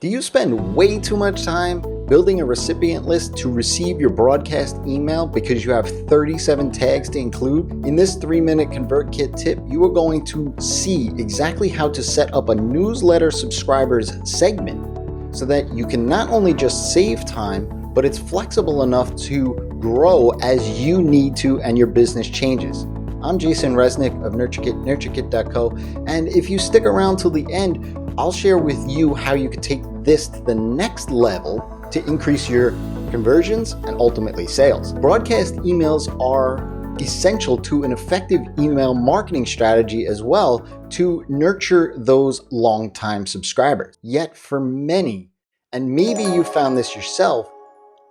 Do you spend way too much time building a recipient list to receive your broadcast email because you have 37 tags to include? In this 3-minute ConvertKit tip, you are going to see exactly how to set up a newsletter subscribers segment so that you can not only just save time, but it's flexible enough to grow as you need to and your business changes. I'm Jason Resnick of NurtureKit, NurtureKit.co, and if you stick around till the end, I'll share with you how you can take this to the next level to increase your conversions and ultimately sales. Broadcast emails are essential to an effective email marketing strategy as well to nurture those long-time subscribers. Yet for many, and maybe you found this yourself,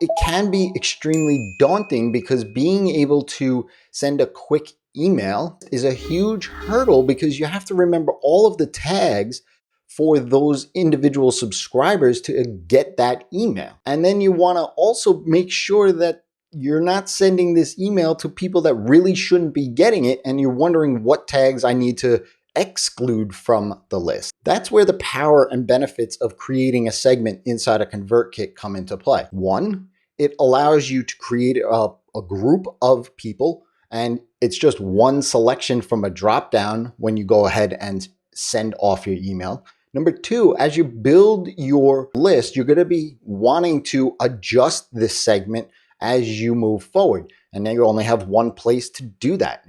it can be extremely daunting because being able to send a quick email is a huge hurdle because you have to remember all of the tags for those individual subscribers to get that email. And then you want to also make sure that you're not sending this email to people that really shouldn't be getting it, and you're wondering what tags I need to exclude from the list. That's where the power and benefits of creating a segment inside a ConvertKit come into play. One, it allows you to create a group of people, and it's just one selection from a drop down when you go ahead and send off your email. Number two, as you build your list, you're going to be wanting to adjust this segment as you move forward. And now you only have one place to do that.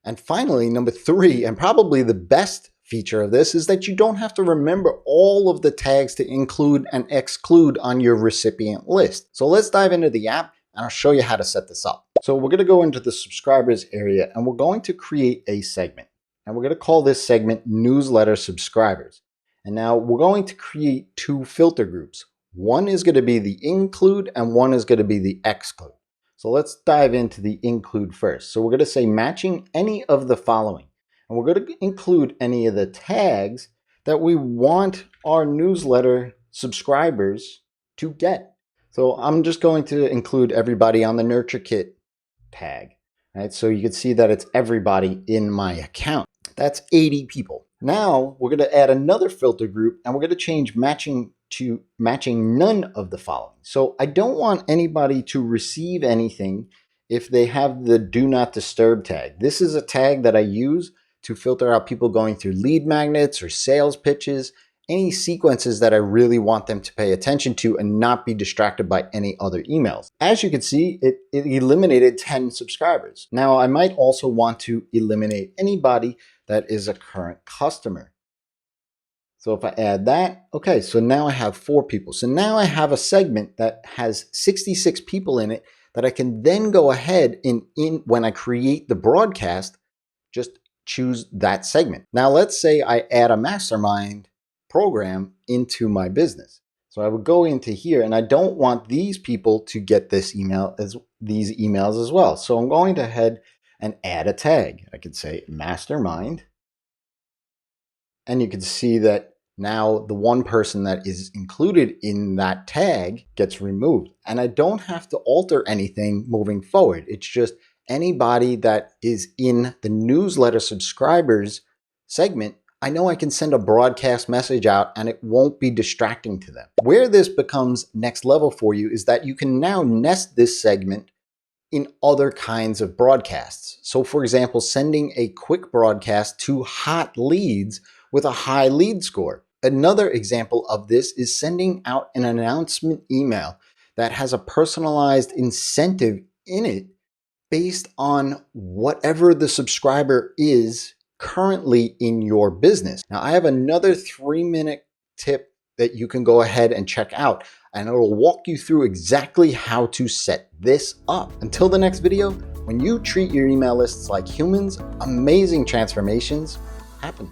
And finally, number three, and probably the best feature of this, is that you don't have to remember all of the tags to include and exclude on your recipient list. So let's dive into the app and I'll show you how to set this up. So we're going to go into the subscribers area and we're going to create a segment. And we're going to call this segment Newsletter Subscribers. And now we're going to create two filter groups. One is going to be the include and one is going to be the exclude. So let's dive into the include first. So we're going to say matching any of the following. And we're going to include any of the tags that we want our newsletter subscribers to get. So I'm just going to include everybody on the NurtureKit tag. Right? So you can see that it's everybody in my account. That's 80 people. Now we're going to add another filter group and we're going to change matching to matching none of the following. So I don't want anybody to receive anything if they have the do not disturb tag. This is a tag that I use to filter out people going through lead magnets or sales pitches, any sequences that I really want them to pay attention to and not be distracted by any other emails. As you can see, it eliminated 10 subscribers. Now I might also want to eliminate anybody that is a current customer. So if I add that, okay, so now I have 4 people. So now I have a segment that has 66 people in it that I can then go ahead and when I create the broadcast, just choose that segment. Now let's say I add a mastermind program into my business. So I would go into here and I don't want these people to get these emails as well. So I'm going to head and add a tag. I could say mastermind. And you can see that now the one person that is included in that tag gets removed. And I don't have to alter anything moving forward. It's just anybody that is in the newsletter subscribers segment, I know I can send a broadcast message out and it won't be distracting to them. Where this becomes next level for you is that you can now nest this segment in other kinds of broadcasts. So for example, sending a quick broadcast to hot leads with a high lead score. Another example of this is sending out an announcement email that has a personalized incentive in it based on whatever the subscriber is currently in your business. Now I have another 3-minute tip that you can go ahead and check out, and it will walk you through exactly how to set this up. Until the next video, when you treat your email lists like humans, amazing transformations happen.